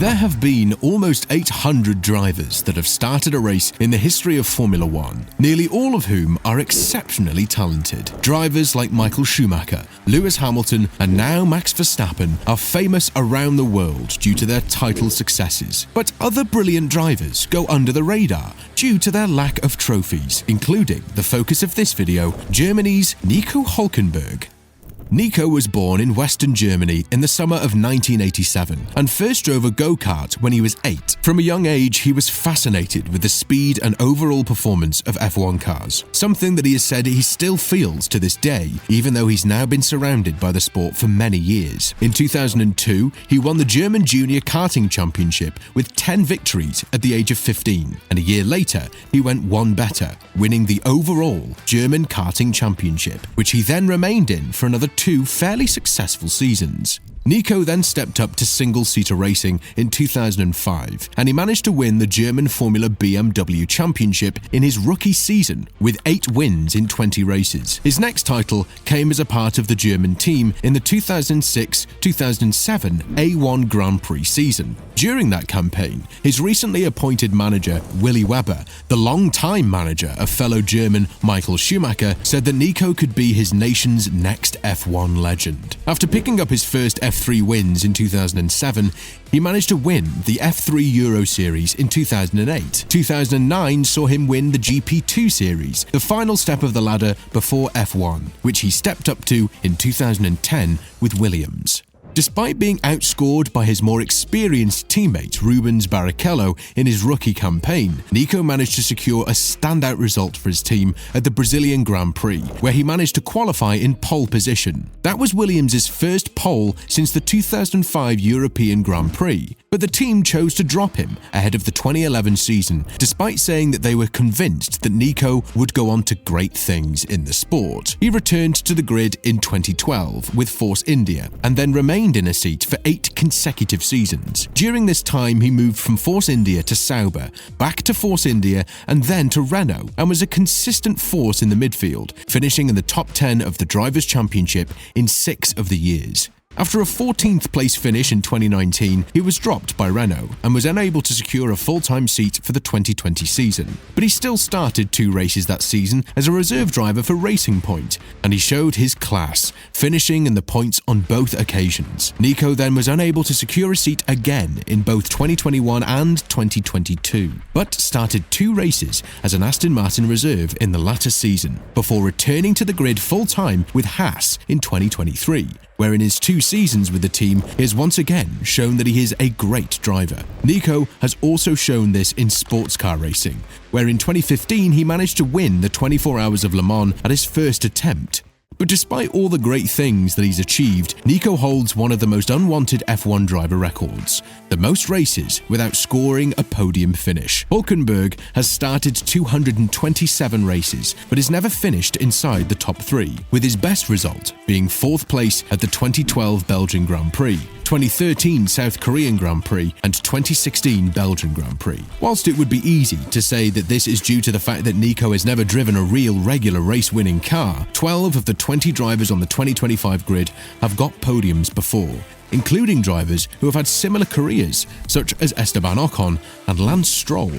There have been almost 800 drivers that have started a race in the history of Formula One, nearly all of whom are exceptionally talented. Drivers like Michael Schumacher, Lewis Hamilton, and now Max Verstappen are famous around the world due to their title successes. But other brilliant drivers go under the radar due to their lack of trophies, including the focus of this video, Germany's Nico Hülkenberg. Nico was born in Western Germany in the summer of 1987 and first drove a go-kart when he was 8. From a young age, he was fascinated with the speed and overall performance of F1 cars, something that he has said he still feels to this day, even though he's now been surrounded by the sport for many years. In 2002, he won the German Junior Karting Championship with 10 victories at the age of 15, and a year later, he went one better, winning the overall German Karting Championship, which he then remained in for another 2 fairly successful seasons. Nico then stepped up to single-seater racing in 2005, and he managed to win the German Formula BMW Championship in his rookie season with 8 wins in 20 races. His next title came as a part of the German team in the 2006-2007 A1 Grand Prix season. During that campaign, his recently appointed manager, Willy Weber, the long-time manager of fellow German Michael Schumacher, said that Nico could be his nation's next F1 legend. After picking up his first F3 wins in 2007, he managed to win the F3 Euro Series in 2008. 2009 saw him win the GP2 Series, the final step of the ladder before F1, which he stepped up to in 2010 with Williams. Despite being outscored by his more experienced teammate Rubens Barrichello in his rookie campaign, Nico managed to secure a standout result for his team at the Brazilian Grand Prix, where he managed to qualify in pole position. That was Williams' first pole since the 2005 European Grand Prix, but the team chose to drop him ahead of the 2011 season, despite saying that they were convinced that Nico would go on to great things in the sport. He returned to the grid in 2012 with Force India, and then remained in a seat for 8 consecutive seasons. During this time, he moved from Force India to Sauber, back to Force India, and then to Renault, and was a consistent force in the midfield, finishing in the top 10 of the Drivers' Championship in 6 of the years. After a 14th place finish in 2019, he was dropped by Renault and was unable to secure a full-time seat for the 2020 season. But he still started 2 races that season as a reserve driver for Racing Point, and he showed his class, finishing in the points on both occasions. Nico then was unable to secure a seat again in both 2021 and 2022, but started 2 races as an Aston Martin reserve in the latter season, before returning to the grid full-time with Haas in 2023. Where in his 2 seasons with the team, he has once again shown that he is a great driver. Nico has also shown this in sports car racing, where in 2015 he managed to win the 24 Hours of Le Mans at his first attempt. But despite all the great things that he's achieved, Nico holds one of the most unwanted F1 driver records: the most races without scoring a podium finish. Hülkenberg has started 227 races, but has never finished inside the top 3, with his best result being 4th place at the 2012 Belgian Grand Prix, 2013 South Korean Grand Prix, and 2016 Belgian Grand Prix. Whilst it would be easy to say that this is due to the fact that Nico has never driven a real regular race-winning car, 12 of the 20 drivers on the 2025 grid have got podiums before, including drivers who have had similar careers, such as Esteban Ocon and Lance Stroll.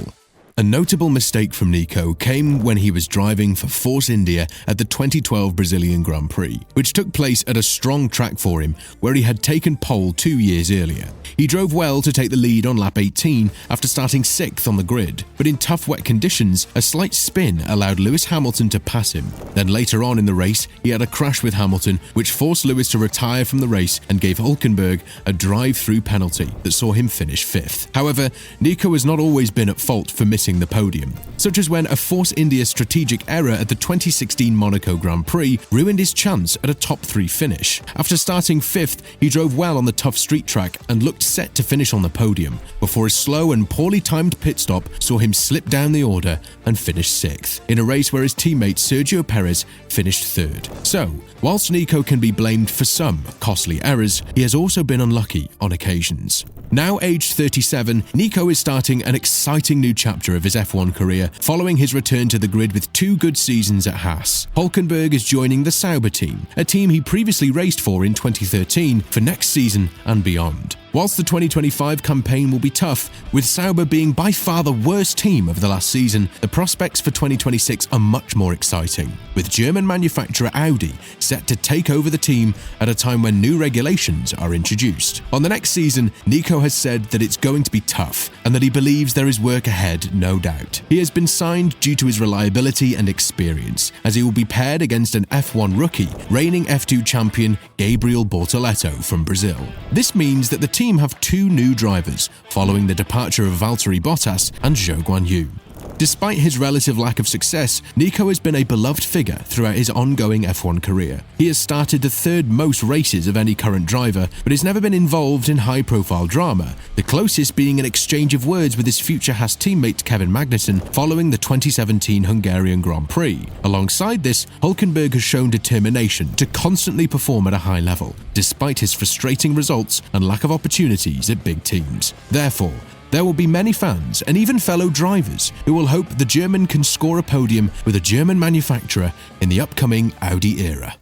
A notable mistake from Nico came when he was driving for Force India at the 2012 Brazilian Grand Prix, which took place at a strong track for him where he had taken pole 2 years earlier. He drove well to take the lead on lap 18 after starting 6th on the grid, but in tough wet conditions, a slight spin allowed Lewis Hamilton to pass him. Then later on in the race, he had a crash with Hamilton, which forced Lewis to retire from the race and gave Hülkenberg a drive-through penalty that saw him finish 5th. However, Nico has not always been at fault for missing the podium, such as when a Force India strategic error at the 2016 Monaco Grand Prix ruined his chance at a top 3 finish. After starting 5th, he drove well on the tough street track and looked set to finish on the podium, before a slow and poorly timed pit stop saw him slip down the order and finish 6th, in a race where his teammate Sergio Perez finished 3rd. So, whilst Nico can be blamed for some costly errors, he has also been unlucky on occasions. Now aged 37, Nico is starting an exciting new chapter of his F1 career, following his return to the grid with 2 good seasons at Haas. Hülkenberg is joining the Sauber team, a team he previously raced for in 2013, for next season and beyond. Whilst the 2025 campaign will be tough, with Sauber being by far the worst team of the last season, the prospects for 2026 are much more exciting, with German manufacturer Audi set to take over the team at a time when new regulations are introduced. On the next season, Nico has said that it's going to be tough and that he believes there is work ahead, no doubt. He has been signed due to his reliability and experience, as he will be paired against an F1 rookie, reigning F2 champion Gabriel Bortoleto from Brazil. This means that the team have two new drivers, following the departure of Valtteri Bottas and Zhou Guanyu. Despite his relative lack of success, Nico has been a beloved figure throughout his ongoing F1 career. He has started the third most races of any current driver, but has never been involved in high-profile drama, the closest being an exchange of words with his future Haas teammate Kevin Magnussen following the 2017 Hungarian Grand Prix. Alongside this, Hülkenberg has shown determination to constantly perform at a high level, despite his frustrating results and lack of opportunities at big teams. Therefore, there will be many fans and even fellow drivers who will hope the German can score a podium with a German manufacturer in the upcoming Audi era.